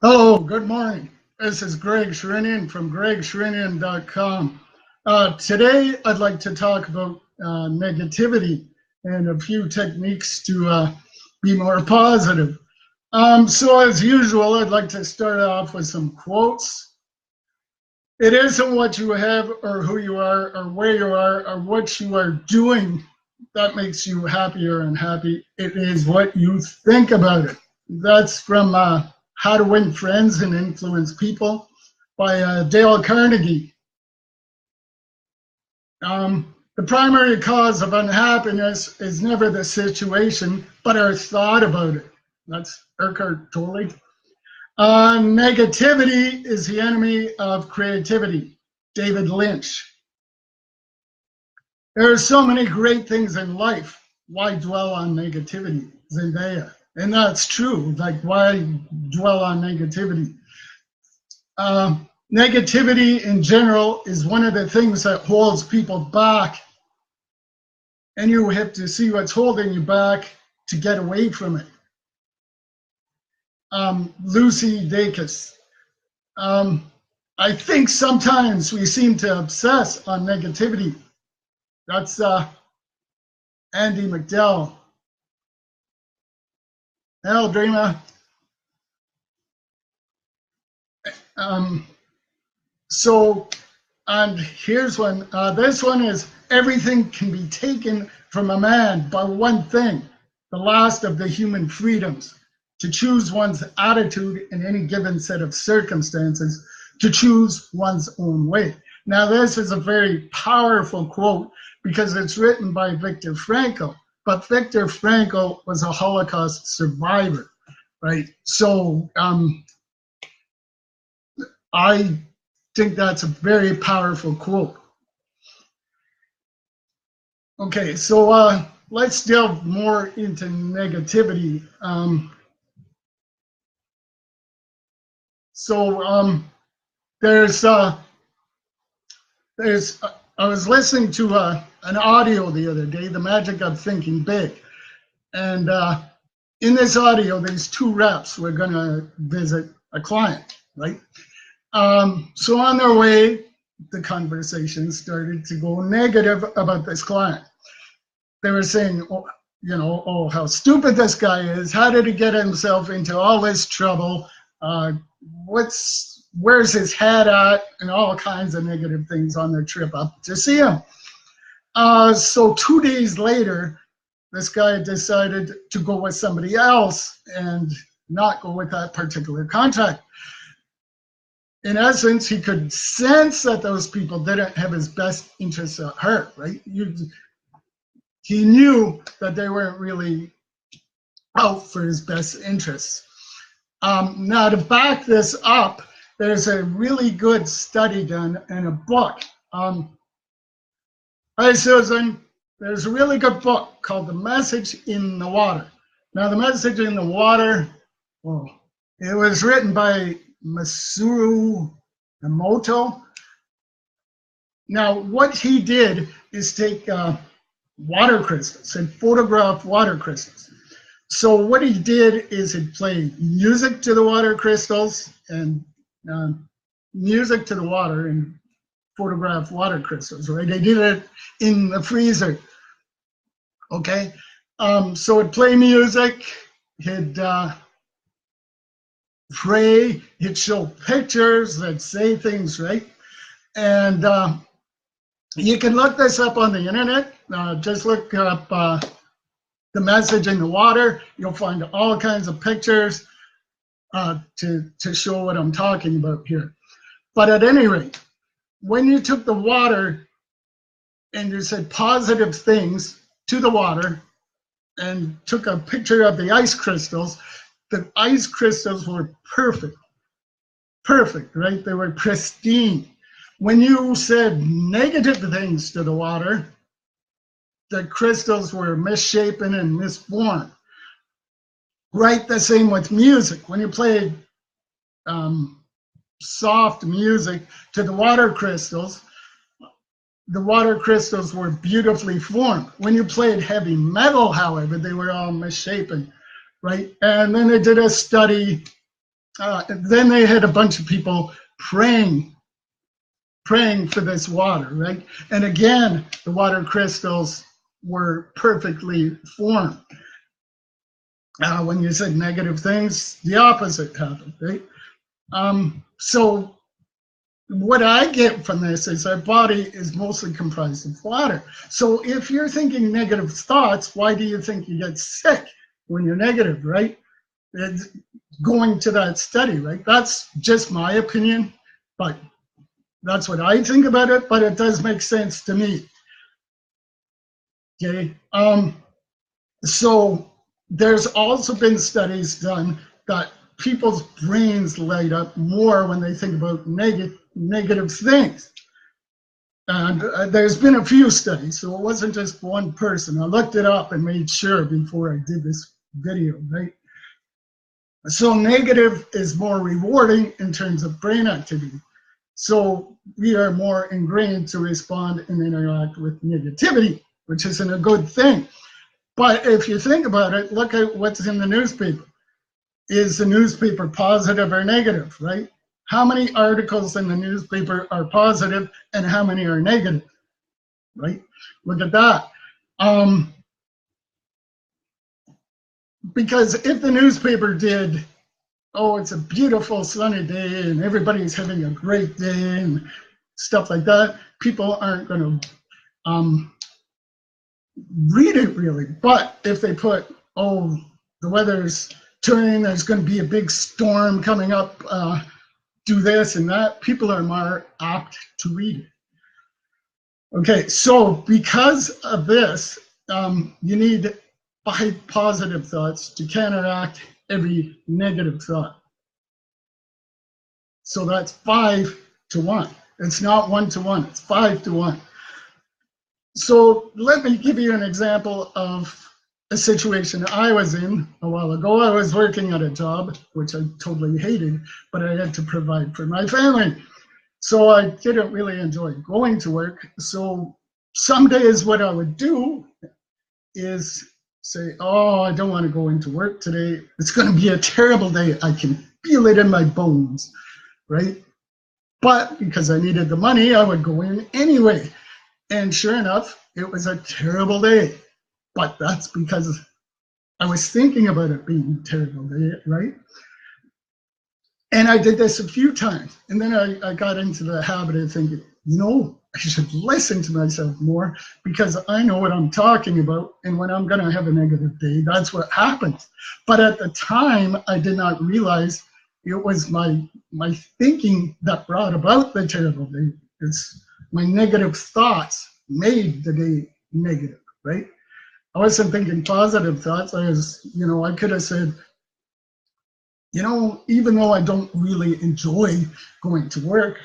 Hello, good morning. This is Greg Sherinian from gregsherinian.com. Today, I'd like to talk about negativity and a few techniques to be more positive. So as usual, I'd like to start off with some quotes. It isn't what you have or who you are or where you are or what you are doing that makes you happy or unhappy. It is what you think about it. That's from How to Win Friends and Influence People by Dale Carnegie. The primary cause of unhappiness is never the situation, but our thought about it. That's Eckhart Tolle. Negativity is the enemy of creativity. David Lynch. There are so many great things in life. Why dwell on negativity? Zendaya. And that's true. Like, why dwell on negativity? Negativity in general is one of the things that holds people back. And you have to see what's holding you back to get away from it. Lucy Dacus. I think sometimes we seem to obsess on negativity. That's Andy McDowell. Hello, Dreamer. And here's one. This one is, everything can be taken from a man by one thing, the last of the human freedoms, to choose one's attitude in any given set of circumstances, to choose one's own way. Now, this is a very powerful quote because it's written by Viktor Frankl. But Viktor Frankl was a Holocaust survivor, right? So I think that's a very powerful quote. Okay, so let's delve more into negativity. I was listening to an audio the other day, The Magic of Thinking Big. And in this audio, these two reps were going to visit a client, right? So on their way, the conversation started to go negative about this client. They were saying, oh, how stupid this guy is. How did he get himself into all this trouble? Where's his head at? And all kinds of negative things on their trip up to see him. So 2 days later, this guy decided to go with somebody else and not go with that particular contact. In essence, he could sense that those people didn't have his best interests at heart, right? He knew that they weren't really out for his best interests. Now, to back this up, there's a really good study done in a book. Hi, Susan. There's a really good book called The Message in the Water. Now, The Message in the Water, it was written by Masaru Emoto. Now, what he did is take water crystals and photograph water crystals. So what he did is he'd play music to the water crystals and music to the water and photograph water crystals, right? They did it in the freezer, okay? So he'd play music, he'd pray, he'd show pictures that say things, right? And you can look this up on the internet. Just look up The Message in the Water. You'll find all kinds of pictures to show what I'm talking about here. But at any rate, when you took the water and you said positive things to the water and took a picture of the ice crystals were perfect, right? They were pristine. When you said negative things to the water, the crystals were misshapen and misformed. Right, the same with music. When you played soft music to the water crystals were beautifully formed. When you played heavy metal, however, they were all misshapen, right? And then they did a study then they had a bunch of people praying for this water, right? And again, the water crystals were perfectly formed. When you said negative things, the opposite happened, right? So what I get from this is our body is mostly comprised of water. So if you're thinking negative thoughts, why do you think you get sick when you're negative, right? It's going to that study, right? That's just my opinion, but that's what I think about it, but it does make sense to me. Okay. So there's also been studies done that people's brains light up more when they think about negative things. And there's been a few studies, so it wasn't just one person. I looked it up and made sure before I did this video, right? So negative is more rewarding in terms of brain activity. So we are more ingrained to respond and interact with negativity, which isn't a good thing. But if you think about it, look at what's in the newspaper. Is the newspaper positive or negative, right? How many articles in the newspaper are positive and how many are negative, right? Look at that. Because if the newspaper did, oh, it's a beautiful sunny day and everybody's having a great day and stuff like that, people aren't going to read it really. But if they put, oh, the weather's turning, there's going to be a big storm coming up, do this and that, people are more apt to read it. Okay, so because of this, you need 5 positive thoughts to counteract every negative thought. So that's 5 to 1. It's not 1 to 1, it's 5 to 1. So let me give you an example of a situation I was in a while ago. I was working at a job, which I totally hated, but I had to provide for my family. So I didn't really enjoy going to work. So some days what I would do is say, oh, I don't want to go into work today. It's going to be a terrible day. I can feel it in my bones, right? But because I needed the money, I would go in anyway. And sure enough, it was a terrible day. But that's because I was thinking about it being a terrible day, right? And I did this a few times. And then I got into the habit of thinking, you know, I should listen to myself more because I know what I'm talking about. And when I'm going to have a negative day, that's what happens. But at the time, I did not realize it was my thinking that brought about the terrible day. It's my negative thoughts made the day negative, right? I wasn't thinking positive thoughts. I was, you know, I could have said, you know, even though I don't really enjoy going to work,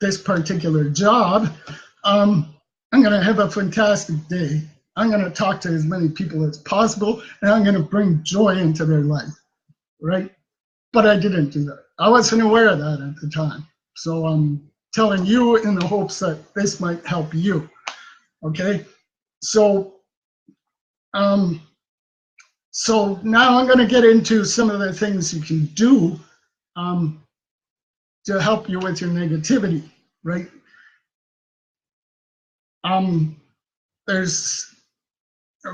this particular job, I'm going to have a fantastic day. I'm going to talk to as many people as possible, and I'm going to bring joy into their life, right? But I didn't do that. I wasn't aware of that at the time. So I'm telling you in the hopes that this might help you, okay? So now I'm going to get into some of the things you can do to help you with your negativity, right? There's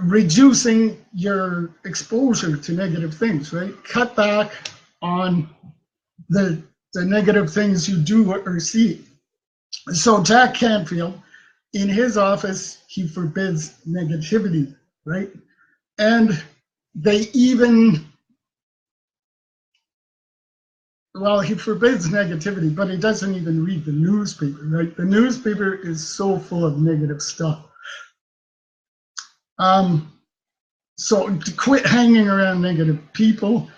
reducing your exposure to negative things, right? Cut back on the negative things you do or see. So Jack Canfield, in his office, he forbids negativity, right? And they even, well, he forbids negativity, but he doesn't even read the newspaper, right? The newspaper is so full of negative stuff. So to quit hanging around negative people,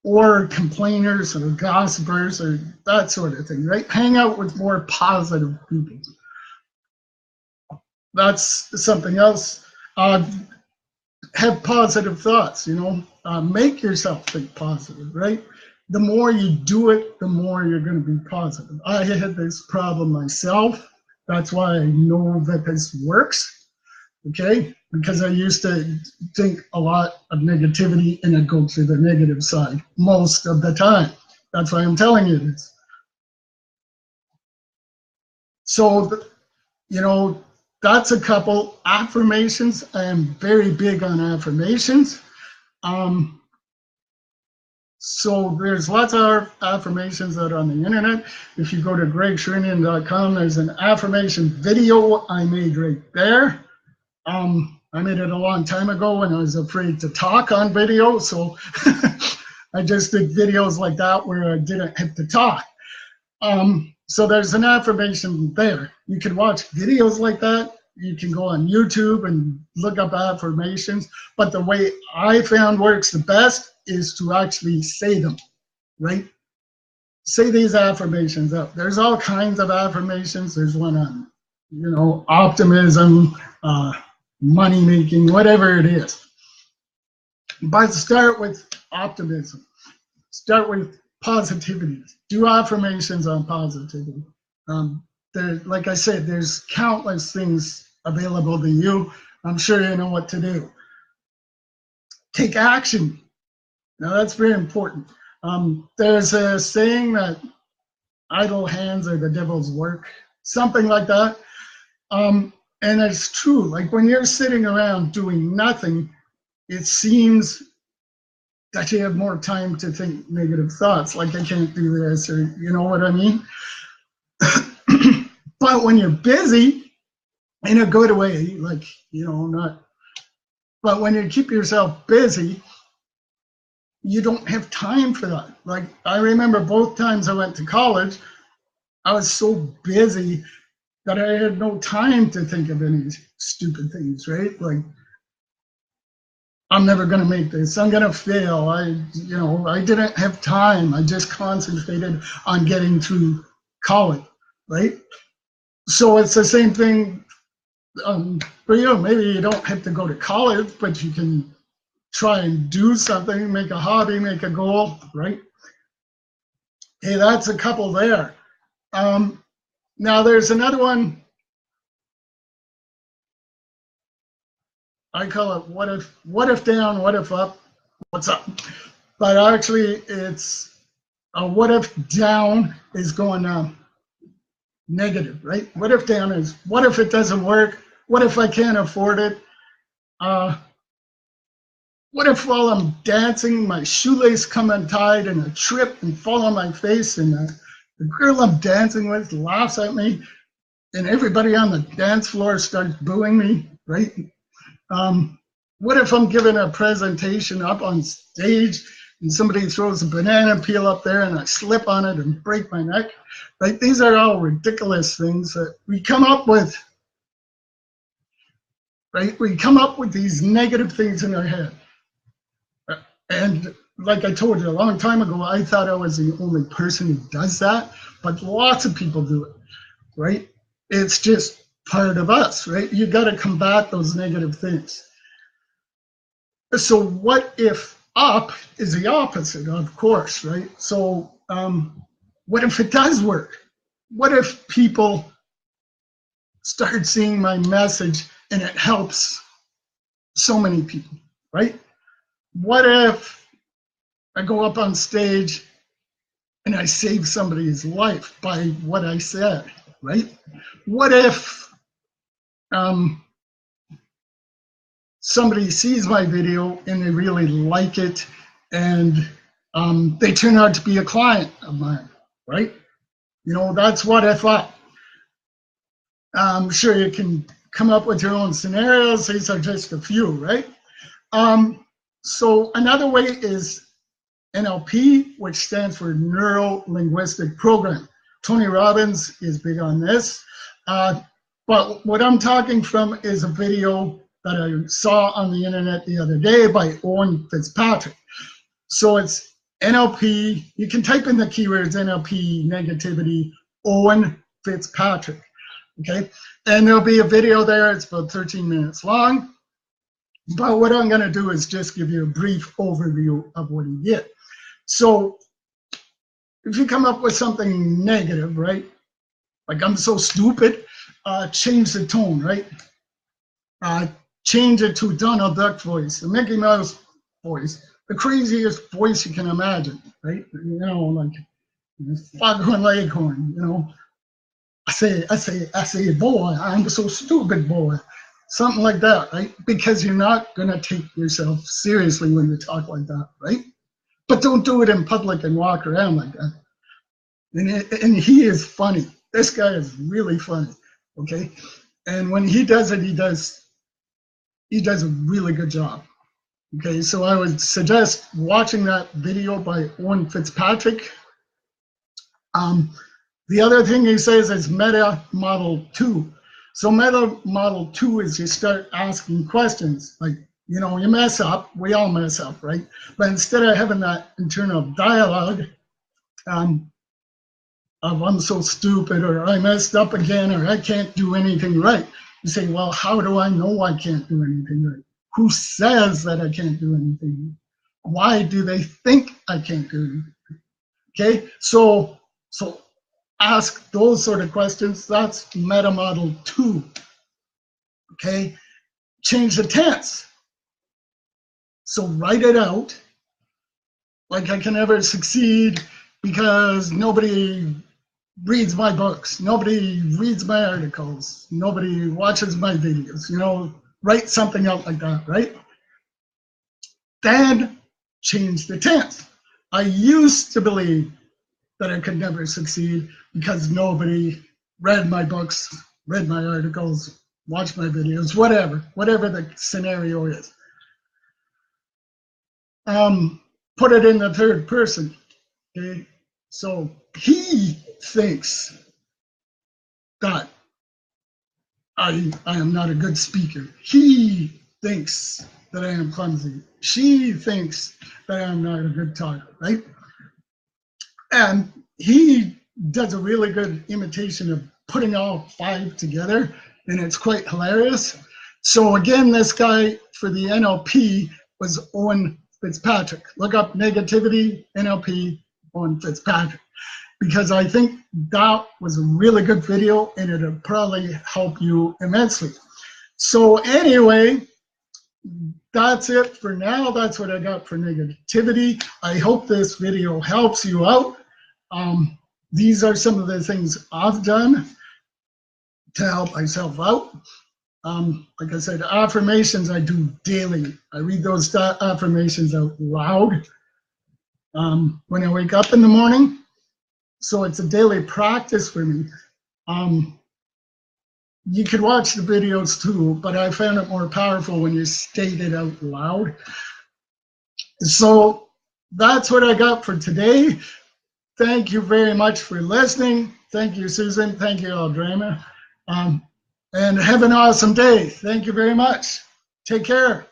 or complainers or gossipers or that sort of thing, right? Hang out with more positive people. That's something else. Have positive thoughts, you know, make yourself think positive, right? The more you do it, the more you're going to be positive. I had this problem myself. That's why I know that this works. okay? Because I used to think a lot of negativity and I'd go to the negative side most of the time. That's why I'm telling you this. So, you know, that's a couple affirmations. I am very big on affirmations. So there's lots of affirmations that are on the internet. If you go to gregsherinian.com, there's an affirmation video I made right there. I made it a long time ago when I was afraid to talk on video. So I just did videos like that where I didn't have to talk. So there's an affirmation there. You can watch videos like that. You can go on YouTube and look up affirmations. But the way I found works the best is to actually say them, right? Say these affirmations out. There's all kinds of affirmations. There's one on, you know, optimism, money making, whatever it is. But start with optimism. Start with positivity. Do affirmations on positivity. Like I said, there's countless things available to you. I'm sure you know what to do. Take action. Now that's very important. There's a saying that idle hands are the devil's work, something like that. And it's true. Like when you're sitting around doing nothing, it seems that you have more time to think negative thoughts, like I can't do this, or you know what I mean? But when you're busy, in a good way, like, you know, not, but when you keep yourself busy, you don't have time for that. Like I remember both times I went to college, I was so busy that I had no time to think of any stupid things, right? Like, I'm never gonna make this, I'm gonna fail. I didn't have time. I just concentrated on getting through college, right? So it's the same thing for you. Maybe you don't have to go to college, but you can try and do something, make a hobby, make a goal, right? Hey, that's a couple there. Now there's another one. I call it what if down, what if up, what's up? But actually it's what if down is going negative, right? What if down is, what if it doesn't work? What if I can't afford it? What if while I'm dancing, my shoelace come untied and I trip and fall on my face and the girl I'm dancing with laughs at me and everybody on the dance floor starts booing me, right? What if I'm giving a presentation up on stage and somebody throws a banana peel up there and I slip on it and break my neck? Right? These are all ridiculous things that we come up with, right? We come up with these negative things in our head. And like I told you a long time ago, I thought I was the only person who does that, but lots of people do it, right? It's just part of us, right? You got to combat those negative things. So what if up is the opposite, of course, right? So what if it does work? What if people start seeing my message and it helps so many people, right? What if I go up on stage and I save somebody's life by what I said, right? What if somebody sees my video and they really like it and they turn out to be a client of mine, right? You know, that's what I thought. I'm sure you can come up with your own scenarios. These are just a few, right? So another way is NLP, which stands for Neuro Linguistic Programming. Tony Robbins is big on this. But what I'm talking from is a video that I saw on the internet the other day by Owen Fitzpatrick. So it's NLP, you can type in the keywords NLP, negativity, Owen Fitzpatrick, okay? And there'll be a video there, it's about 13 minutes long. But what I'm gonna do is just give you a brief overview of what he did. So if you come up with something negative, right? Like I'm so stupid, change the tone, right? change it to Donald Duck voice, the Mickey Mouse voice, the craziest voice you can imagine, right? You know, like Foghorn Leghorn, you know. I say, boy, I'm so stupid, boy. Something like that, right? Because you're not going to take yourself seriously when you talk like that, right? But don't do it in public and walk around like that. And he is funny. This guy is really funny, okay? And when he does it, he does a really good job. Okay, so I would suggest watching that video by Owen Fitzpatrick. The other thing he says is Meta Model 2. So Meta Model 2 is you start asking questions. Like, you know, you mess up, we all mess up, right? But instead of having that internal dialogue of I'm so stupid, or I messed up again, or I can't do anything right, you say, well, how do I know I can't do anything right? Who says that I can't do anything? Why do they think I can't do anything? Okay, so ask those sort of questions. That's Meta Model 2. Okay, change the tense. So write it out like I can never succeed because nobody reads my books, nobody reads my articles, nobody watches my videos, you know. Write something out like that, right? Then change the tense. I used to believe that I could never succeed because nobody read my books, read my articles, watched my videos, whatever the scenario is. Put it in the third person, okay? So he thinks that I am not a good speaker. He thinks that I am clumsy. She thinks that I am not a good talker, right? And he does a really good imitation of putting all 5 together, and it's quite hilarious. So again, this guy for the NLP was Owen Fitzpatrick. Look up negativity, NLP, Owen Fitzpatrick, because I think that was a really good video and it'll probably help you immensely. So anyway, that's it for now. That's what I got for negativity. I hope this video helps you out. These are some of the things I've done to help myself out. Like I said, affirmations I do daily. I read those affirmations out loud when I wake up in the morning. So it's a daily practice for me. You could watch the videos too, but I found it more powerful when you state it out loud. So that's what I got for today. Thank you very much for listening. Thank you, Susan. Thank you, Aldrama. And have an awesome day. Thank you very much. Take care.